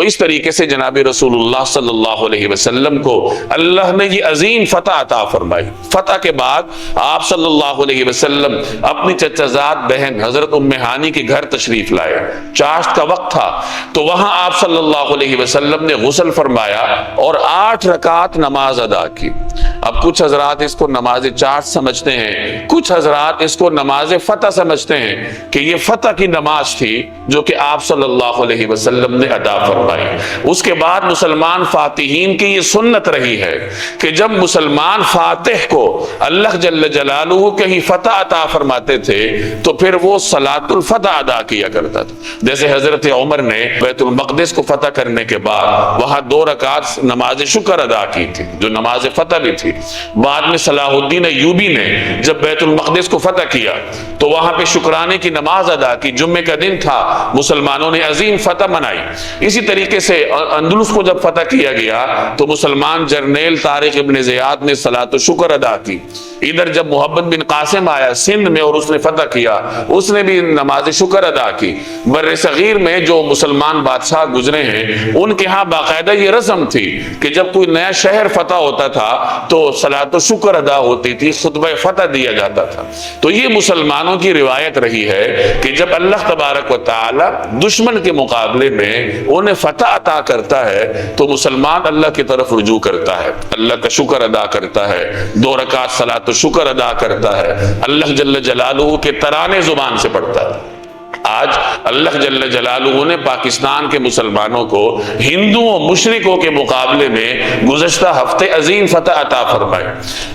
اس طریقے سے جناب رسول اللہ صلی اللہ علیہ وسلم کو اللہ نے یہ عظیم فتح عطا فرمائی۔ فتح کے بعد آپ صلی اللہ علیہ وسلم اپنی چچا زاد بہن حضرت ام ہانی کے گھر تشریف لائے۔ چاشت کا وقت تھا تو وہاں آپ صلی اللہ علیہ وسلم نے غسل فرمایا اور 8 رکعت نماز ادا کی۔ اب کچھ حضرات اس کو نماز چاشت سمجھتے ہیں، کچھ حضرات اس کو نماز فتح سمجھتے ہیں کہ یہ فتح کی نماز تھی جو کہ آپ صلی اللہ علیہ وسلم نے ادا فرمائی۔ اس کے بعد مسلمان فاتحین کی یہ سنت رہی ہے کہ جب مسلمان فاتح کو اللہ جل جلالہ کہیں فتح عطا فرماتے تھے تو پھر وہ صلاۃ الفتح ادا کیا کرتا تھا۔ جیسے حضرت عمر نے بیت المقدس کو فتح کرنے کے بعد وہاں 2 رکعت نماز شکر ادا کی تھی جو نماز فتح بھی تھی۔ بعد میں صلاح الدین ایوبی نے جب بیت المقدس کو فتح کیا تو وہاں پہ شکرانے کی نماز ادا کی، جمعے کا دن تھا، مسلمانوں نے عظیم فتح منائی۔ اسی طریقے سے اندلس کو جب فتح کیا گیا تو مسلمان جرنیل طارق ابن زیاد نے صلاۃ شکر ادا کی۔ ادھر جب محمد بن قاسم آیا سندھ میں اور اس نے فتح کیا، اس نے بھی نماز شکر ادا کی۔ بر صغیر میں جو مسلمان بادشاہ گزرے ہیں ان کے ہاں باقاعدہ یہ رسم تھی کہ جب کوئی نیا شہر فتح ہوتا تھا تو صلاۃ شکر ادا ہوتی تھی، خطبہ فتح دیا جاتا تھا۔ تو یہ مسلمانوں کی روایت رہی ہے کہ جب اللہ تبارک و تعالی دشمن کے مقابلے میں انہیں فتح عطا کرتا ہے تو مسلمان اللہ کی طرف رجوع کرتا ہے، اللہ کا شکر ادا کرتا ہے، 2 رکعت صلاۃ شکر ادا کرتا ہے، اللہ جل جلالہ کے ترانے زبان سے پڑھتا ہے۔ آج اللہ جل جلالہ نے پاکستان کے مسلمانوں کو ہندوؤں مشرکوں کے مقابلے میں گزشتہ ہفتے عظیم فتح عطا فرمائی،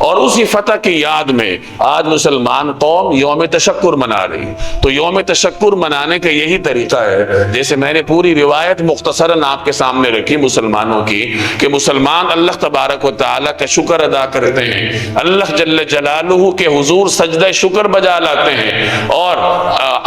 اور اسی فتح کی یاد میں آج مسلمان قوم یوم تشکر منا رہی۔ تو یوم تشکر منانے کا یہی طریقہ ہے، جیسے میں نے پوری روایت مختصراً آپ کے سامنے رکھی مسلمانوں کی، کہ مسلمان اللہ تبارک و تعالیٰ کا شکر ادا کرتے ہیں، اللہ جل جلالہ کے حضور سجدہ شکر بجا لاتے ہیں، اور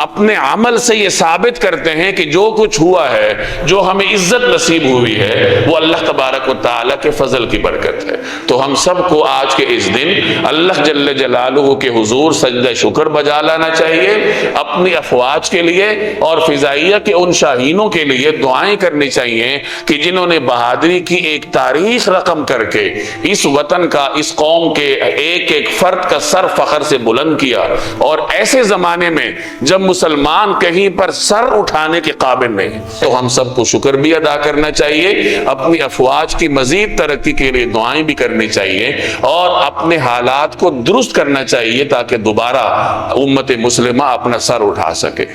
اپنے عمل سے یہ ثابت کرتے ہیں کہ جو کچھ ہوا ہے، جو ہمیں عزت نصیب ہوئی ہے، وہ اللہ تبارک و تعالیٰ کے فضل کی برکت ہے۔ تو ہم سب کو آج کے اس دن اللہ جل جلالہ کے حضور سجدہ شکر بجا لانا چاہیے، اپنی افواج کے لیے اور فضائیہ کے ان شاہینوں کے لیے دعائیں کرنی چاہیے کہ جنہوں نے بہادری کی ایک تاریخ رقم کر کے اس وطن کا، اس قوم کے ایک ایک فرد کا سر فخر سے بلند کیا، اور ایسے زمانے میں جب مسلمان کہیں پر سر اٹھانے کے قابل نہیں، تو ہم سب کو شکر بھی ادا کرنا چاہیے، اپنی افواج کی مزید ترقی کے لیے دعائیں بھی کرنی چاہیے، اور اپنے حالات کو درست کرنا چاہیے تاکہ دوبارہ امت مسلمہ اپنا سر اٹھا سکے۔